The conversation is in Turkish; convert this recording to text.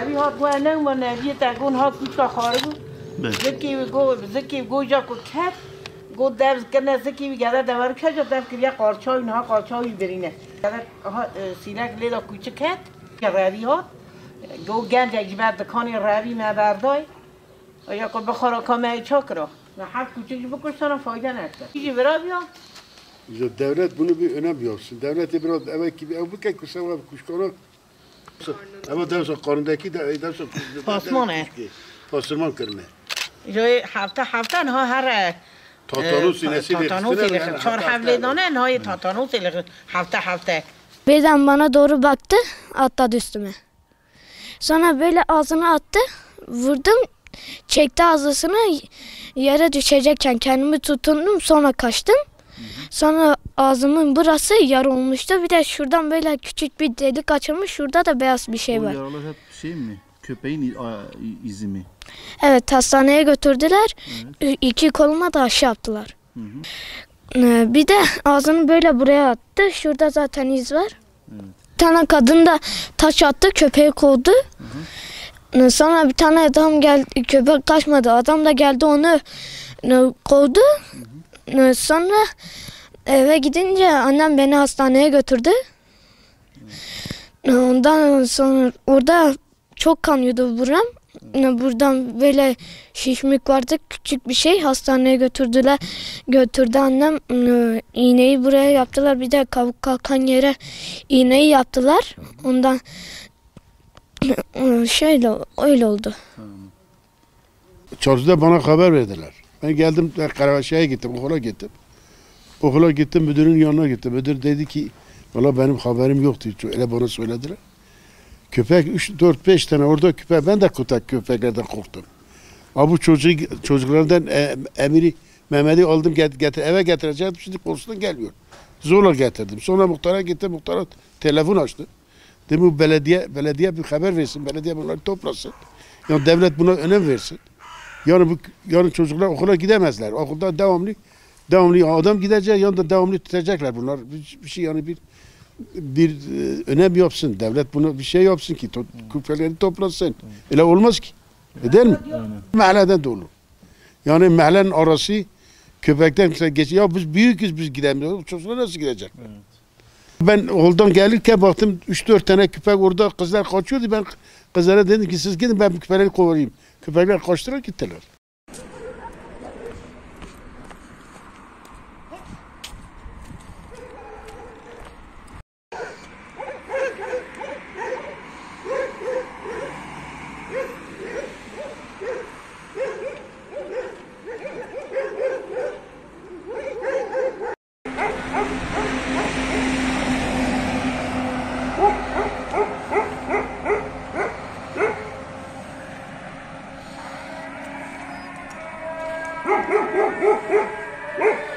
روی ها گوه نم و نوی تگون ها کوچا خاره بود زکی گو جا کو کت گو درز کنه زکی گذر دور کجا درز کریا قارچای اینها قارچای برینه گذر سینک لیدا کوچه کت روی ها گو گنج اجبر دکانی روی مبردای و یا که بخورا کامه چاکرا و هر کوچه جو بکشتن فایده نکرد چیزی برا بیا devlet bunu bir önem yapsın. Devleti biraz evet gibi bu kadar kısa var kuşkana. Ama daha sonra karındaki de daha sonra pasmane. Pasman kırma. Joy hafta ne her tatanus sinesi çar havledane ne tatanus hafta. Birden bana doğru baktı, atladı üstüme. Sonra böyle ağzına attı, vurdum, çekti ağzısını yere düşecekken kendimi tutundum, sonra kaçtım. Sonra ağzımın burası yarılmıştı. Bir de şuradan böyle küçük bir delik açılmış. Şurada da beyaz bir şey var. O yaralar hep şey mi? Köpeğin izi mi? Evet, hastaneye götürdüler. Evet. 2 koluma da aşı yaptılar. Hı hı. Bir de ağzını böyle buraya attı. Şurada zaten iz var. Evet. Bir tane kadın da taş attı, köpeği kovdu. Hı hı. Sonra bir tane adam geldi, köpek kaçmadı. Adam da geldi onu kovdu. Hı hı. Sonra eve gidince annem beni hastaneye götürdü. Ondan sonra orada çok kanıyordu buram. Buradan böyle şişlik vardı, küçük bir şey. Hastaneye götürdüler. Götürdü annem. İğneyi buraya yaptılar. Bir de kabuk kalkan yere iğneyi yaptılar. Ondan öyle oldu. Çarşıda bana haber verdiler. Ben geldim Karavaşa'ya gittim, okula gittim. Okula gittim, müdürün yanına gittim. Müdür dedi ki, valla benim haberim yoktu. Öyle bana söylediler. Köpek 3-4-5 tane orada köpek, ben de köpeklerden korktum. Bu çocuklardan Emiri Mehmet'i aldım eve getireceğim. Şimdi konusundan gelmiyor. Zorla getirdim. Sonra muhtara gittim, muhtara telefon açtı. Dedim bu belediye bir haber versin, belediye bunları toplasın. Yani devlet buna önem versin. Yarın çocuklar okula gidemezler. Okulda devamlı adam gidecek, yanında devamlı tutacaklar bunlar. Bir şey yani bir önem yapsın. Devlet buna bir şey yapsın ki köpekleri toplasın. Öyle olmaz ki. Değil mi? Mahalleden dolu. Yani mahallenin arası köpekten geçiyor. Ya biz büyüküz, biz gidemiyoruz. Çocuklar nasıl gidecek? Evet. Ben okuldan gelirken baktım 3-4 tane köpek orada, kızlar kaçıyordu. Ben kızlara dedim ki siz gidin, ben bu köpekleri kovalayayım. Köpekler kaçtılar gittiler. Woof, woof, woof, woof, woof.